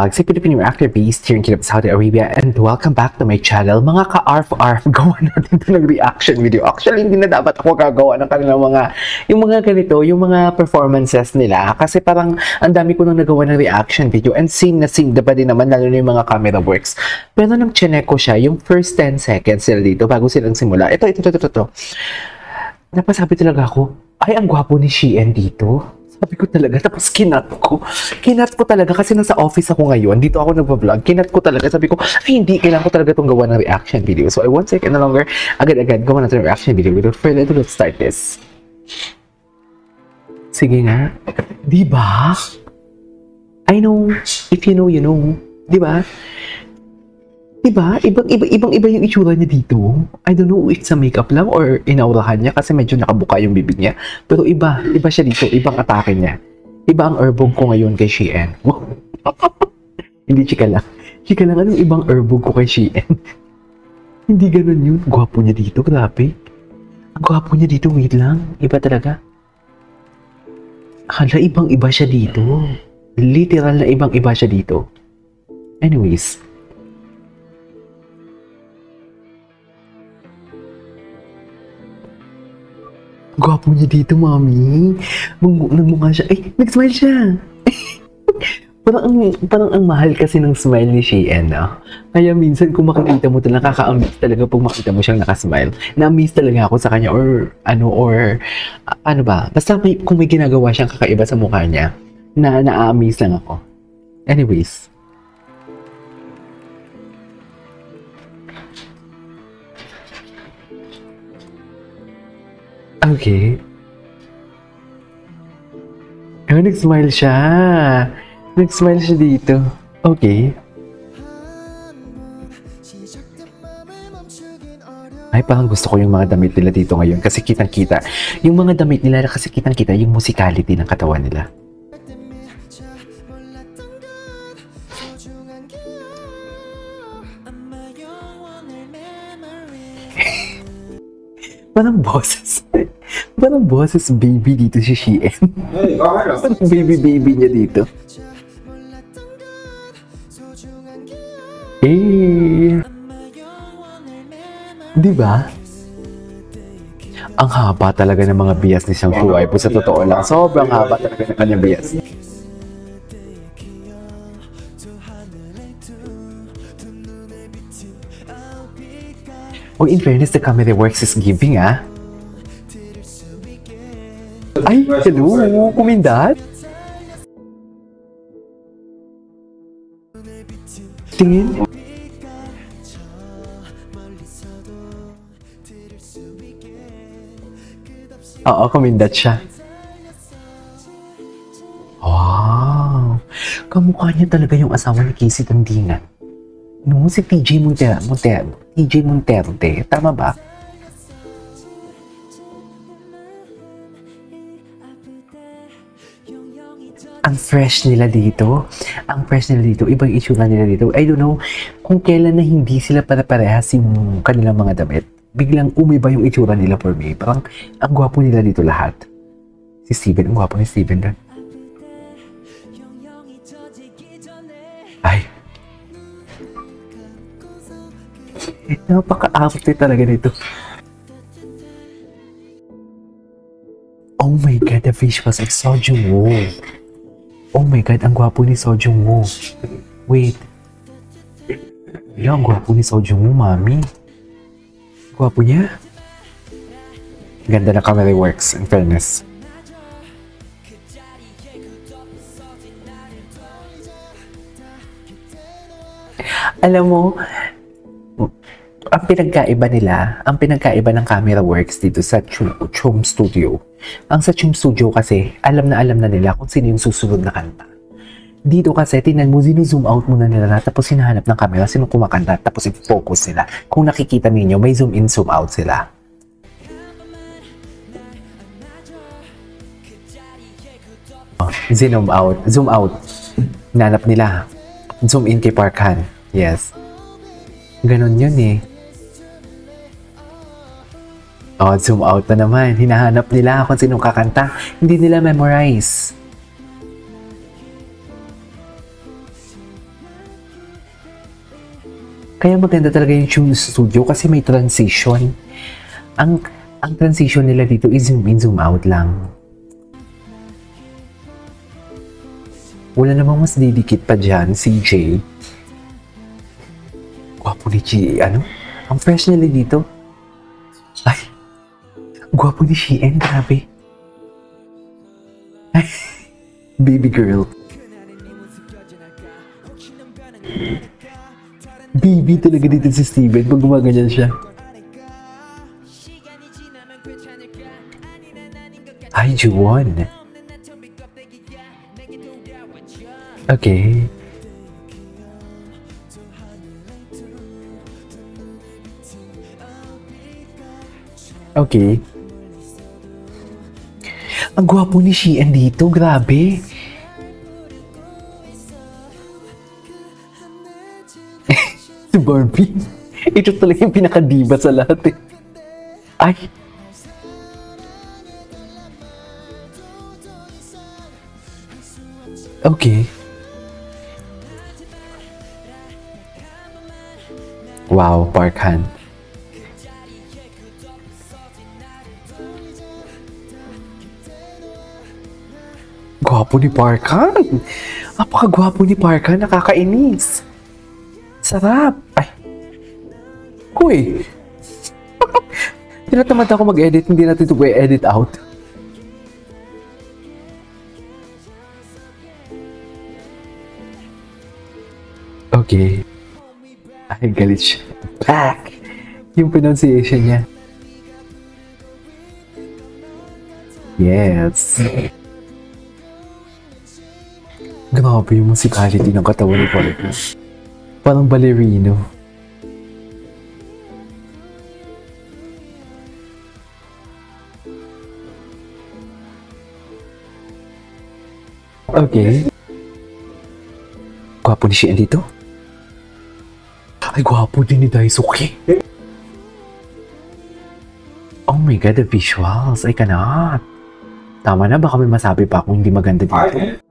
Sa Filipino actor Beast here in Kingdom of Saudi Arabia, and welcome back to my channel. Mga ka-arf-arf, gawa natin ito ng reaction video. Actually, hindi na dapat ako gagawa ng kanilang yung mga ganito, yung mga performances nila. Kasi parang ang dami ko nang nagawa ng reaction video, and scene na scene, diba din naman, lalo na yung mga camera works. Pero nang chinek ko siya, yung first 10 seconds sila dito, bago silang simula, ito. Napasabi talaga ako, ay, ang gwapo ni Shein dito. Sabi ko talaga, tapos kinat ko talaga kasi nasa office ako ngayon, dito ako nagpa-vlog, kinat ko talaga, sabi ko, ay hindi, kailangan ko talaga itong gawa ng reaction video. So I won't take any longer, agad-agad gawa natin ng reaction video. Without further ado, let's start this. Sige nga, diba? I know, if you know, you know, diba? Diba? Ibang-iba yung itsura niya dito. I don't know if it's a makeup lang or inaurahan niya kasi medyo nakabuka yung bibig niya. Pero iba siya dito. Ibang atake niya. Iba ang herbog ko ngayon kay Shein. Hindi chika lang. Chika lang, anong ibang herbog ko kay Shein? Hindi ganun yun. Gwapo niya dito, grabe. Ang gwapo niya dito, wait lang. Iba talaga. Hala, ibang-iba siya dito. Literal na ibang-iba siya dito. Anyways. Gwapo niya dito, mami. Nagmukha siya. Ay, nag-smile siya. parang ang mahal kasi ng smile ni Shein, no? Kaya minsan kung makikita mo talaga, nakaka-amaze talaga pag makita mo siyang nakasmile. Na-amaze talaga ako sa kanya or ano ba. Basta kung may ginagawa siyang kakaiba sa mukha niya, na-amaze lang ako. Anyways. Okay. Oh, nag-smile siya. Nag-smile siya dito. Okay. Ay, parang gusto ko yung mga damit nila dito ngayon kasi kitang-kita. Yung mga damit nila kasi kitang-kita yung musicality ng katawan nila. Parang boses baby dito si Shein. Parang baby niya dito. Diba? Ang haba talaga ng mga bias ni Sang Shuai po, sa totoo lang. Sobrang haba talaga ng kanyang bias. Oh, in fairness, the camera works is giving, ah. Ay, hello, kumindat. Tingin. Oo, kumindat siya. Wow. Kamukha niya talaga yung asawa ni Casey Tandingan. No, si TJ Monterde. Tama ba? Ang fresh nila dito. Ibang itsura nila dito. I don't know kung kailan na hindi sila para-parehas yung kanilang mga damit. Biglang umiba yung itsura nila for me. Parang ang gwapo nila dito lahat. Si Steven, ang gwapo ni Steven doon. Ay. Napaka-arte talaga nito. Oh my God, the fish was like Seo Joong-woo. Oh my God, ang gwapo ni Seo Joong-woo. Wait. Ang gwapo ni Seo Joong-woo, mami. Gwapo niya. Ganda na camera works, in fairness. Alam mo, ang pinagkaiba ng camera works dito sa Chum Studio. Ang sa Chum Studio kasi, alam na nila kung sino yung susunod na kanta. Dito kasi, tingnan mo, zoom out muna nila tapos hinahanap ng camera sino kumakanta tapos i-focus sila. Kung nakikita ninyo, may zoom in, zoom out sila. Zoom out. Hinanap nila. Zoom in kay Park Han. Yes. Ganon yun eh. Oh, zoom out na naman. Hinahanap nila kung sinong kakanta. Hindi nila memorize. Kaya maganda talaga yung tune studio kasi may transition. Ang transition nila dito is zoom in, zoom out lang. Wala namang mas didikit pa dyan, CJ. Gwapo ni ano? Ang fresh nila dito. Ay, gwapo ni Shein, grabe. Ay, baby girl. Baby talaga dito si Steven pag gumaganyan siya. Ay, Juwon. Okay. Okay. Ang gwapo ni Shein dito, grabe. Si Barbie. Ito talaga yung pinakadiba sa lahat eh. Ay. Okay. Wow, Park Han. Gwapo ni Park Han. Napakagwapo ni Park Han, nakakainis. Sarap. Ay. Uy. Tinatamad ako mag-edit, hindi natin ito edit out. Okay. Ay, galit siya. Back! Yung pronunciation niya. Yes. Grabe yung musicality ng katawan ni Park. Parang ballerino. Okay. Gwapo ni Shein dito. Ay, gwapo din ni Daisuke. Oh my God, the visuals. I cannot. Tama na, baka may masabi pa akong hindi maganda dito.